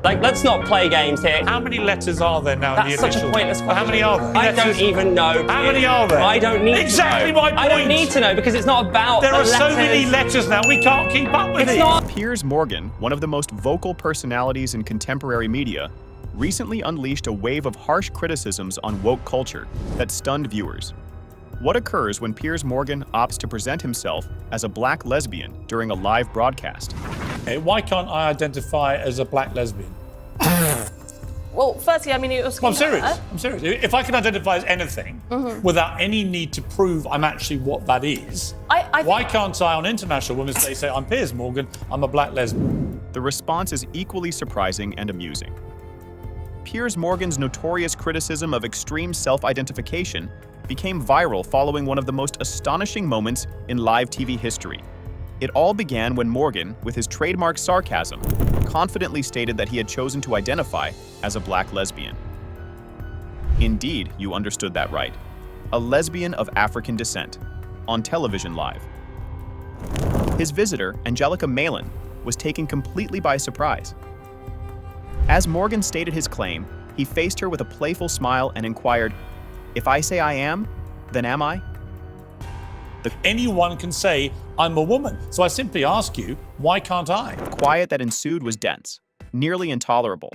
Like, let's not play games here. How many letters are there now in the That's such initials? a pointless question. How many are there? I don't even know. How many are there? I don't need exactly to know. my point. I don't need to know because it's not about There the are so letters. many letters now, we can't keep up with It's it. not. Piers Morgan, one of the most vocal personalities in contemporary media, recently unleashed a wave of harsh criticisms on woke culture that stunned viewers. What occurs when Piers Morgan opts to present himself as a black lesbian during a live broadcast? Hey, why can't I identify as a black lesbian? Well, firstly, I mean, it was. Well, I'm serious. I'm serious. If I can identify as anything without any need to prove I'm actually what that is, why can't I, on International Women's Day, say I'm Piers Morgan, I'm a black lesbian? The response is equally surprising and amusing. Piers Morgan's notorious criticism of extreme self-identification became viral following one of the most astonishing moments in live TV history. It all began when Morgan, with his trademark sarcasm, confidently stated that he had chosen to identify as a black lesbian. Indeed, you understood that right. A lesbian of African descent, on television live. His visitor, Angelica Malin, was taken completely by surprise. As Morgan stated his claim, he faced her with a playful smile and inquired, "If I say I am, then am I?" Anyone can say, I'm a woman. So I simply ask you, why can't I? The quiet that ensued was dense, nearly intolerable.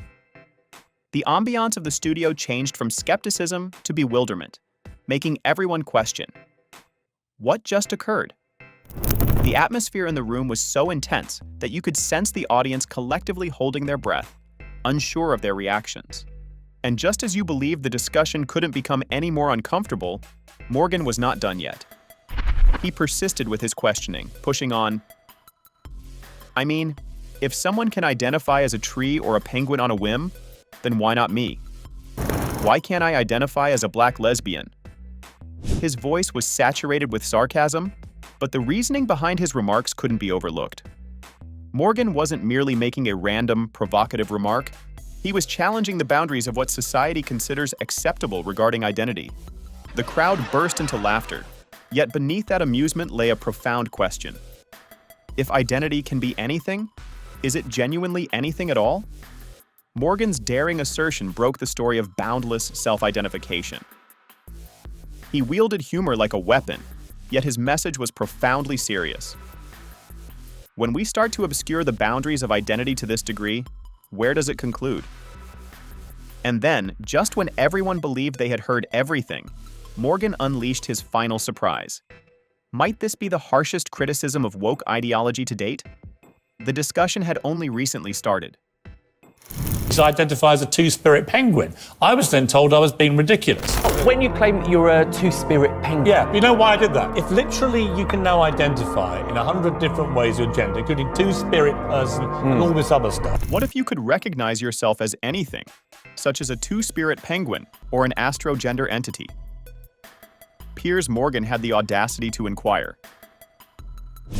The ambiance of the studio changed from skepticism to bewilderment, making everyone question, what just occurred? The atmosphere in the room was so intense that you could sense the audience collectively holding their breath, unsure of their reactions. And just as you believed the discussion couldn't become any more uncomfortable, Morgan was not done yet. He persisted with his questioning, pushing on, I mean, if someone can identify as a tree or a penguin on a whim, then why not me? Why can't I identify as a black lesbian? His voice was saturated with sarcasm, but the reasoning behind his remarks couldn't be overlooked. Morgan wasn't merely making a random, provocative remark. He was challenging the boundaries of what society considers acceptable regarding identity. The crowd burst into laughter, yet beneath that amusement lay a profound question. If identity can be anything, is it genuinely anything at all? Morgan's daring assertion broke the story of boundless self-identification. He wielded humor like a weapon, yet his message was profoundly serious. When we start to obscure the boundaries of identity to this degree, where does it conclude? And then, just when everyone believed they had heard everything, Morgan unleashed his final surprise. Might this be the harshest criticism of woke ideology to date? The discussion had only recently started. To identify as a two-spirit penguin. I was then told I was being ridiculous. When you claim that you're a two-spirit penguin... Yeah, you know why I did that? If literally you can now identify in 100 different ways your gender, including two-spirit person and all this other stuff. What if you could recognize yourself as anything, such as a two-spirit penguin or an astrogender entity? Piers Morgan had the audacity to inquire.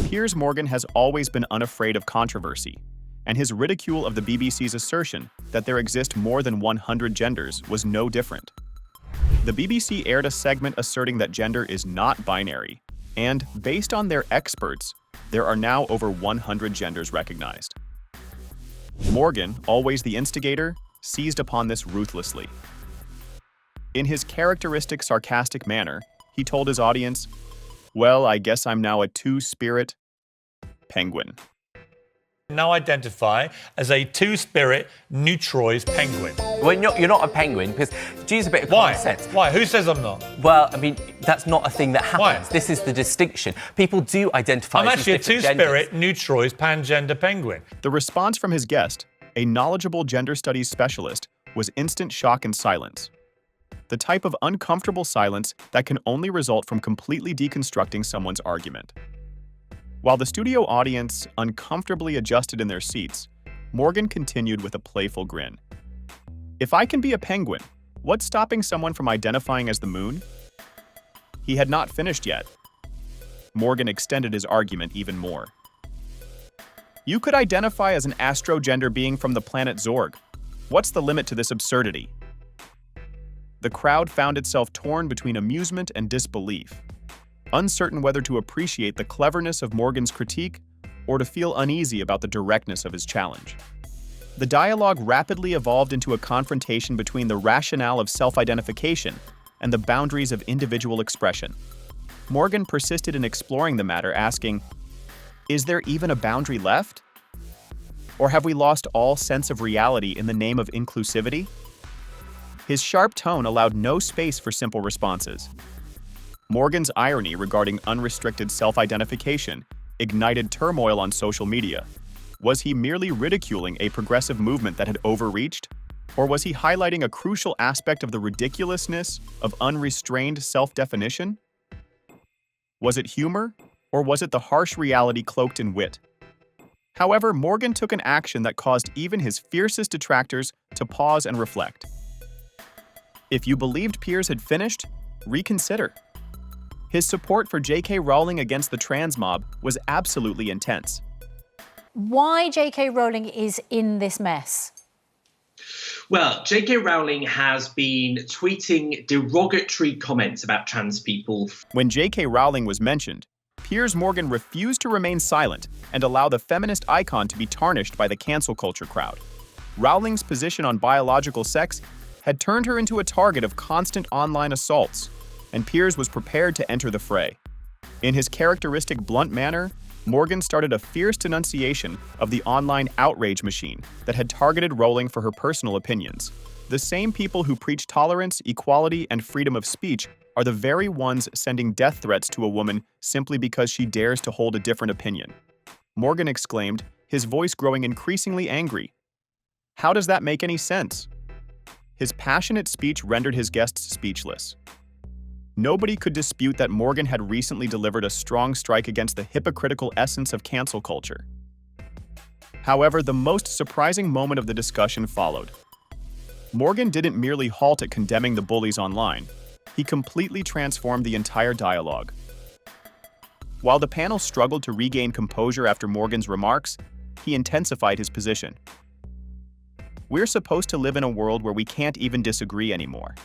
Piers Morgan has always been unafraid of controversy, and his ridicule of the BBC's assertion that there exist more than 100 genders was no different. The BBC aired a segment asserting that gender is not binary, and, based on their experts, there are now over 100 genders recognized. Morgan, always the instigator, seized upon this ruthlessly. In his characteristic sarcastic manner, he told his audience, "Well, I guess I'm now a two-spirit penguin." Now identify as a two-spirit neutroid penguin. Well, you're not a penguin, because to use a bit of Why? common sense... Why? Who says I'm not? Well, I mean, that's not a thing that happens. Why? This is the distinction. People do identify I'm as actually a these different two-spirit genders. neutroid pangender penguin. The response from his guest, a knowledgeable gender studies specialist, was instant shock and silence. The type of uncomfortable silence that can only result from completely deconstructing someone's argument. While the studio audience uncomfortably adjusted in their seats, Morgan continued with a playful grin. If I can be a penguin, what's stopping someone from identifying as the moon? He had not finished yet. Morgan extended his argument even more. You could identify as an astrogender being from the planet Zorg. What's the limit to this absurdity? The crowd found itself torn between amusement and disbelief, uncertain whether to appreciate the cleverness of Morgan's critique or to feel uneasy about the directness of his challenge. The dialogue rapidly evolved into a confrontation between the rationale of self-identification and the boundaries of individual expression. Morgan persisted in exploring the matter, asking, "Is there even a boundary left? Or have we lost all sense of reality in the name of inclusivity?" His sharp tone allowed no space for simple responses. Morgan's irony regarding unrestricted self-identification ignited turmoil on social media. Was he merely ridiculing a progressive movement that had overreached? Or was he highlighting a crucial aspect of the ridiculousness of unrestrained self-definition? Was it humor, or was it the harsh reality cloaked in wit? However, Morgan took an action that caused even his fiercest detractors to pause and reflect. If you believed Piers had finished, reconsider. His support for J.K. Rowling against the trans mob was absolutely intense. Why J.K. Rowling is in this mess? Well, J.K. Rowling has been tweeting derogatory comments about trans people. When J.K. Rowling was mentioned, Piers Morgan refused to remain silent and allow the feminist icon to be tarnished by the cancel culture crowd. Rowling's position on biological sex had turned her into a target of constant online assaults, and Piers was prepared to enter the fray. In his characteristic blunt manner, Morgan started a fierce denunciation of the online outrage machine that had targeted Rowling for her personal opinions. The same people who preach tolerance, equality, and freedom of speech are the very ones sending death threats to a woman simply because she dares to hold a different opinion. Morgan exclaimed, his voice growing increasingly angry. How does that make any sense? His passionate speech rendered his guests speechless. Nobody could dispute that Morgan had recently delivered a strong strike against the hypocritical essence of cancel culture. However, the most surprising moment of the discussion followed. Morgan didn't merely halt at condemning the bullies online. He completely transformed the entire dialogue. While the panel struggled to regain composure after Morgan's remarks, he intensified his position. We're supposed to live in a world where we can't even disagree anymore.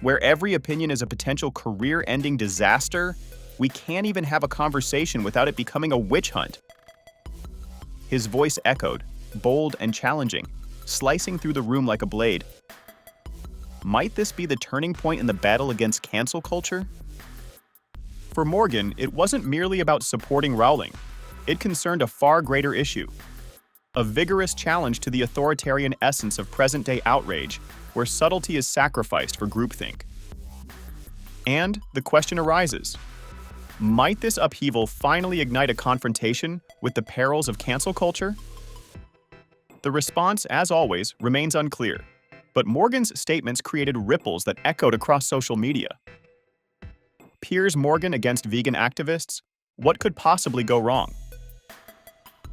Where every opinion is a potential career-ending disaster, we can't even have a conversation without it becoming a witch hunt. His voice echoed, bold and challenging, slicing through the room like a blade. Might this be the turning point in the battle against cancel culture? For Morgan, it wasn't merely about supporting Rowling. It concerned a far greater issue. A vigorous challenge to the authoritarian essence of present-day outrage, where subtlety is sacrificed for groupthink. And the question arises, might this upheaval finally ignite a confrontation with the perils of cancel culture? The response, as always, remains unclear, but Morgan's statements created ripples that echoed across social media. Piers Morgan against vegan activists? What could possibly go wrong?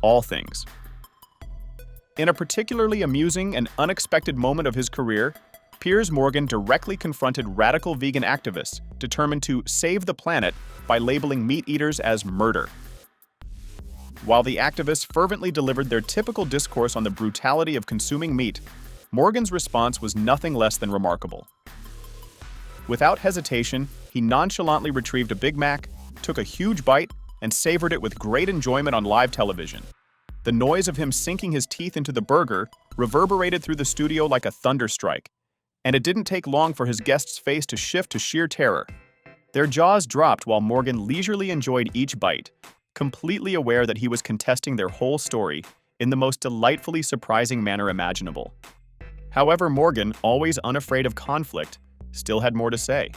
All things. In a particularly amusing and unexpected moment of his career, Piers Morgan directly confronted radical vegan activists determined to save the planet by labeling meat eaters as murder. While the activists fervently delivered their typical discourse on the brutality of consuming meat, Morgan's response was nothing less than remarkable. Without hesitation, he nonchalantly retrieved a Big Mac, took a huge bite, and savored it with great enjoyment on live television. The noise of him sinking his teeth into the burger reverberated through the studio like a thunderstrike, and it didn't take long for his guest's face to shift to sheer terror. Their jaws dropped while Morgan leisurely enjoyed each bite, completely aware that he was contesting their whole story in the most delightfully surprising manner imaginable. However, Morgan, always unafraid of conflict, still had more to say.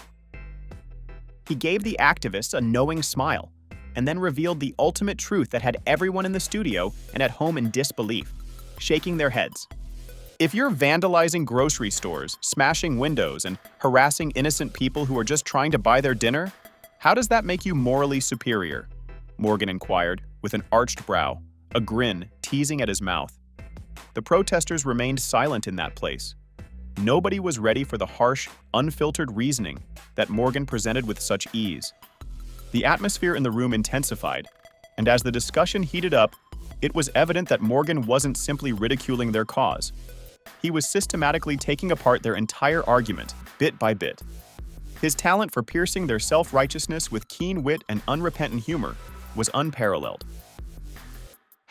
He gave the activists a knowing smile, and then revealed the ultimate truth that had everyone in the studio and at home in disbelief, shaking their heads. If you're vandalizing grocery stores, smashing windows, and harassing innocent people who are just trying to buy their dinner, how does that make you morally superior? Morgan inquired, with an arched brow, a grin teasing at his mouth. The protesters remained silent in that place. Nobody was ready for the harsh, unfiltered reasoning that Morgan presented with such ease. The atmosphere in the room intensified, and as the discussion heated up, it was evident that Morgan wasn't simply ridiculing their cause. He was systematically taking apart their entire argument, bit by bit. His talent for piercing their self-righteousness with keen wit and unrepentant humor was unparalleled.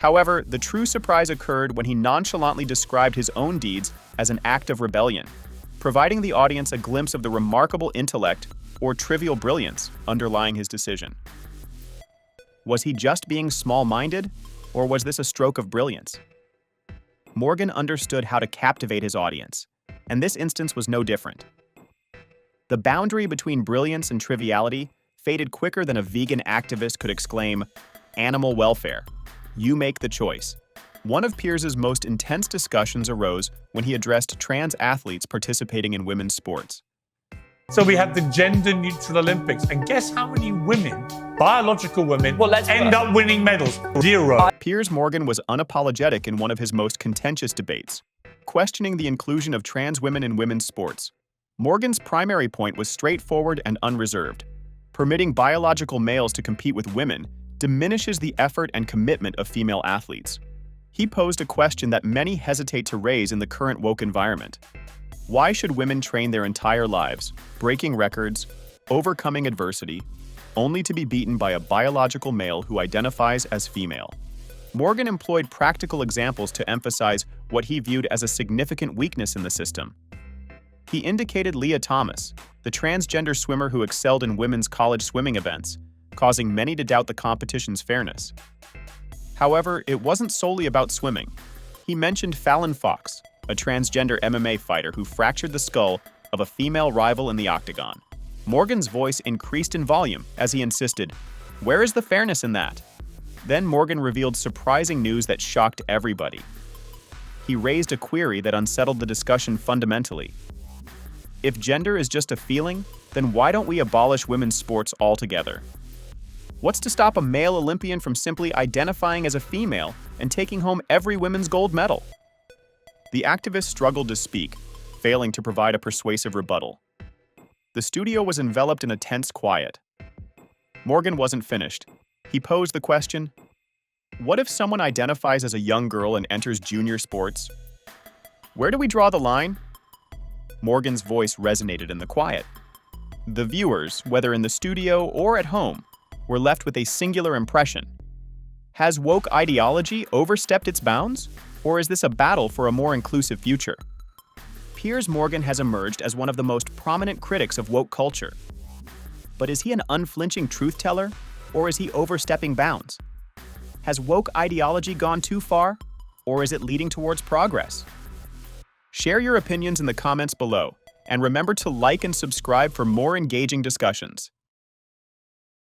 However, the true surprise occurred when he nonchalantly described his own deeds as an act of rebellion, providing the audience a glimpse of the remarkable intellect or trivial brilliance underlying his decision. Was he just being small-minded, or was this a stroke of brilliance? Morgan understood how to captivate his audience, and this instance was no different. The boundary between brilliance and triviality faded quicker than a vegan activist could exclaim, "Animal welfare. You make the choice." One of Piers's most intense discussions arose when he addressed trans athletes participating in women's sports. So we have the gender-neutral Olympics, and guess how many women, biological women, end up winning medals? 0. Piers Morgan was unapologetic in one of his most contentious debates, questioning the inclusion of trans women in women's sports. Morgan's primary point was straightforward and unreserved. Permitting biological males to compete with women diminishes the effort and commitment of female athletes. He posed a question that many hesitate to raise in the current woke environment. Why should women train their entire lives, breaking records, overcoming adversity, only to be beaten by a biological male who identifies as female? Morgan employed practical examples to emphasize what he viewed as a significant weakness in the system. He indicated Leah Thomas, the transgender swimmer who excelled in women's college swimming events, causing many to doubt the competition's fairness. However, it wasn't solely about swimming. He mentioned Fallon Fox, a transgender MMA fighter who fractured the skull of a female rival in the octagon. Morgan's voice increased in volume as he insisted, "Where is the fairness in that?" Then Morgan revealed surprising news that shocked everybody. He raised a query that unsettled the discussion fundamentally. If gender is just a feeling, then why don't we abolish women's sports altogether? What's to stop a male Olympian from simply identifying as a female and taking home every women's gold medal? The activist struggled to speak, failing to provide a persuasive rebuttal. The studio was enveloped in a tense quiet. Morgan wasn't finished. He posed the question, what if someone identifies as a young girl and enters junior sports? Where do we draw the line? Morgan's voice resonated in the quiet. The viewers, whether in the studio or at home, were left with a singular impression. Has woke ideology overstepped its bounds? Or is this a battle for a more inclusive future? Piers Morgan has emerged as one of the most prominent critics of woke culture. But is he an unflinching truth-teller, or is he overstepping bounds? Has woke ideology gone too far, or is it leading towards progress? Share your opinions in the comments below, and remember to like and subscribe for more engaging discussions.